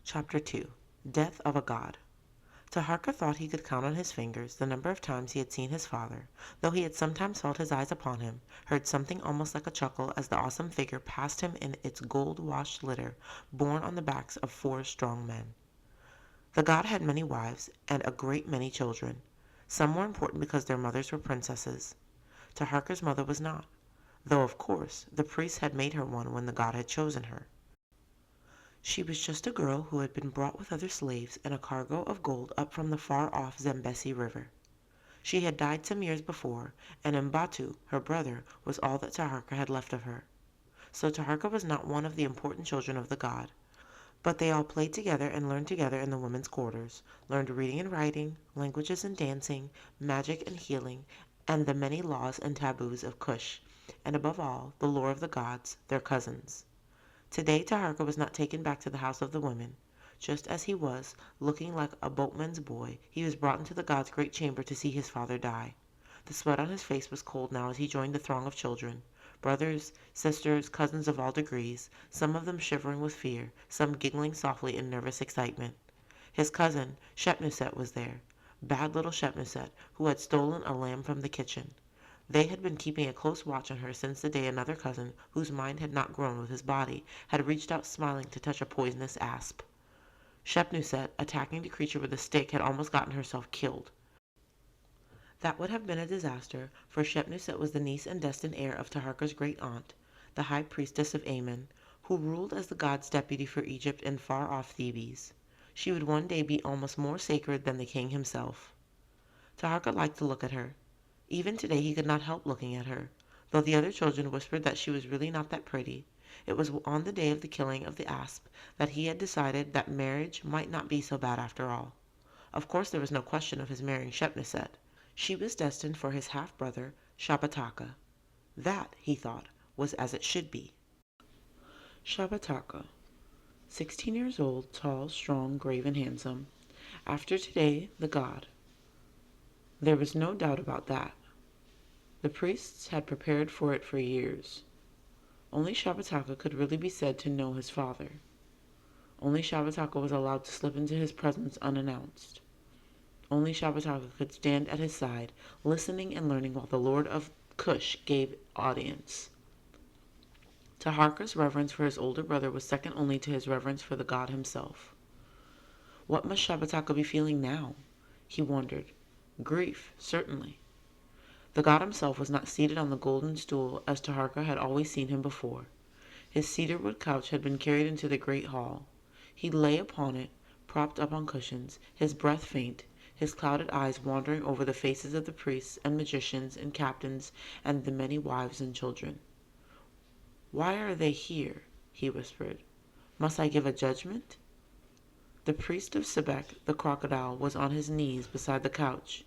Chapter 2. Death of a God. Taharka thought he could count on his fingers the number of times he had seen his father, though he had sometimes felt his eyes upon him, heard something almost like a chuckle as the awesome figure passed him in its gold-washed litter, borne on the backs of 4 strong men. The god had many wives and a great many children. Some were important because their mothers were princesses. Taharka's mother was not, though of course the priests had made her one when the god had chosen her. She was just a girl who had been brought with other slaves in a cargo of gold up from the far-off Zambesi River. She had died some years before, and Mbatu, her brother, was all that Taharka had left of her. So Taharka was not one of the important children of the god. But they all played together and learned together in the women's quarters, learned reading and writing, languages and dancing, magic and healing, and the many laws and taboos of Kush, and above all, the lore of the gods, their cousins. Today Taharka was not taken back to the house of the women. Just as he was, looking like a boatman's boy, he was brought into the god's great chamber to see his father die. The sweat on his face was cold now as he joined the throng of children, brothers, sisters, cousins of all degrees, some of them shivering with fear, some giggling softly in nervous excitement. His cousin, Shepnuset, was there, bad little Shepnuset, who had stolen a lamb from the kitchen. They had been keeping a close watch on her since the day another cousin, whose mind had not grown with his body, had reached out smiling to touch a poisonous asp. Shepnuset, attacking the creature with a stick, had almost gotten herself killed. That would have been a disaster, for Shepnuset was the niece and destined heir of Taharka's great aunt, the high priestess of Ammon, who ruled as the god's deputy for Egypt in far-off Thebes. She would one day be almost more sacred than the king himself. Taharka liked to look at her. Even today he could not help looking at her, though the other children whispered that she was really not that pretty. It was on the day of the killing of the asp that he had decided that marriage might not be so bad after all. Of course there was no question of his marrying Shepnuset. She was destined for his half-brother, Shabbataka. That, he thought, was as it should be. Shabbataka, 16 years old, tall, strong, grave, and handsome. After today, the god. There was no doubt about that. The priests had prepared for it for years. Only Shabbataka could really be said to know his father. Only Shabbataka was allowed to slip into his presence unannounced. Only Shabbataka could stand at his side, listening and learning while the Lord of Cush gave audience. Taharka's reverence for his older brother was second only to his reverence for the god himself. What must Shabbataka be feeling now? He wondered. Grief, certainly. The god himself was not seated on the golden stool as Taharka had always seen him before. His cedarwood couch had been carried into the great hall. He lay upon it, propped up on cushions, his breath faint, his clouded eyes wandering over the faces of the priests and magicians and captains and the many wives and children. "Why are they here?" he whispered. "Must I give a judgment?" The priest of Sebek, the crocodile, was on his knees beside the couch.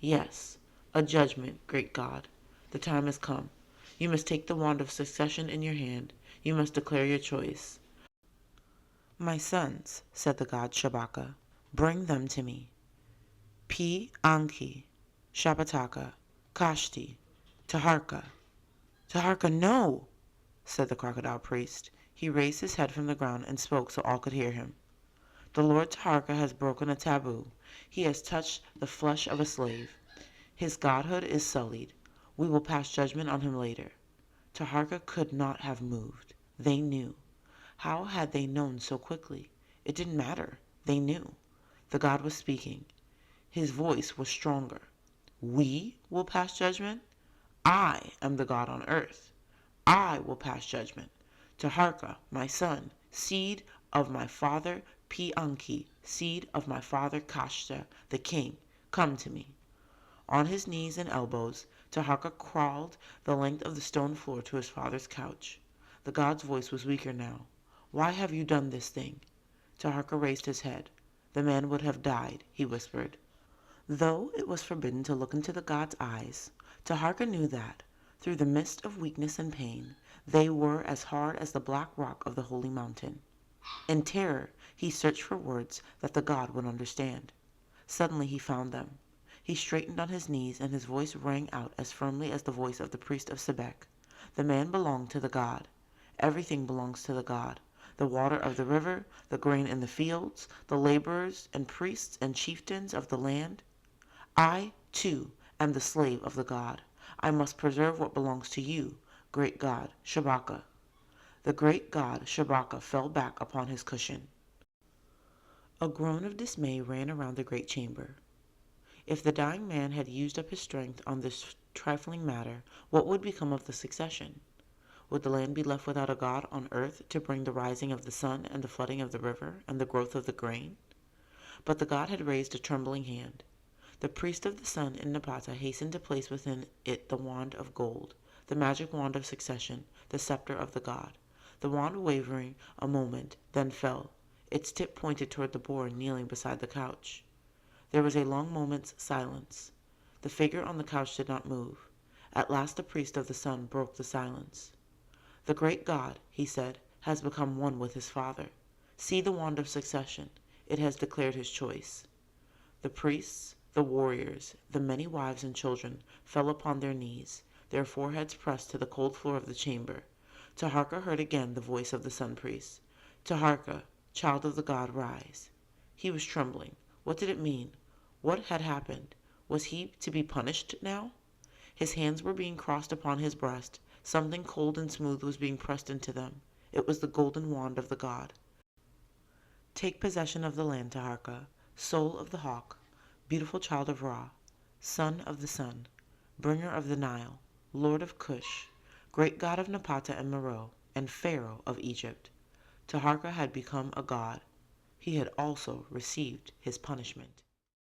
"Yes, a judgment, great God. The time has come. You must take the wand of succession in your hand. You must declare your choice." "My sons," said the god Shabaka, "bring them to me. Anki, Shabbataka, Kashti, Taharka." "Taharka, no!" said the crocodile priest. He raised his head from the ground and spoke so all could hear him. "The Lord Taharka has broken a taboo. He has touched the flesh of a slave. His godhood is sullied. We will pass judgment on him later." Taharka could not have moved. They knew. How had they known so quickly? It didn't matter. They knew. The god was speaking. His voice was stronger. "We will pass judgment? I am the god on earth. I will pass judgment. Taharka, my son, seed of my father Anki, seed of my father Kashta, the king, come to me." On his knees and elbows, Taharka crawled the length of the stone floor to his father's couch. The god's voice was weaker now. "Why have you done this thing?" Taharka raised his head. "The man would have died," he whispered. Though it was forbidden to look into the god's eyes, Taharka knew that, through the mist of weakness and pain, they were as hard as the black rock of the holy mountain. In terror, he searched for words that the god would understand. Suddenly he found them. He straightened on his knees, and his voice rang out as firmly as the voice of the priest of Sebek. The man belonged to the god. Everything belongs to the god. the water of the river, the grain in the fields, the laborers and priests and chieftains of the land. I, too, am the slave of the god. I must preserve what belongs to you, great god, Shabaka. The great god, Shabaka, fell back upon his cushion. A groan of dismay ran around the great chamber. If the dying man had used up his strength on this trifling matter, what would become of the succession? Would the land be left without a god on earth to bring the rising of the sun and the flooding of the river and the growth of the grain? But the god had raised a trembling hand. The priest of the sun in Napata hastened to place within it the wand of gold, the magic wand of succession, the scepter of the god. The wand wavering a moment, then fell. Its tip pointed toward the boy kneeling beside the couch. There was a long moment's silence. The figure on the couch did not move. At last the priest of the sun broke the silence. The great god, he said, has become one with his father. See the wand of succession. It has declared his choice. The priests, the warriors, the many wives and children fell upon their knees, their foreheads pressed to the cold floor of the chamber. Taharka heard again the voice of the sun priest. Taharka, child of the god, rise. He was trembling. What did it mean? What had happened? Was he to be punished now? His hands were being crossed upon his breast. Something cold and smooth was being pressed into them. It was the golden wand of the god. Take possession of the land, Taharka, soul of the hawk, beautiful child of Ra, son of the sun, bringer of the Nile, lord of Cush, great god of Napata and Meroe, and pharaoh of Egypt. Taharka had become a god. He had also received his punishment.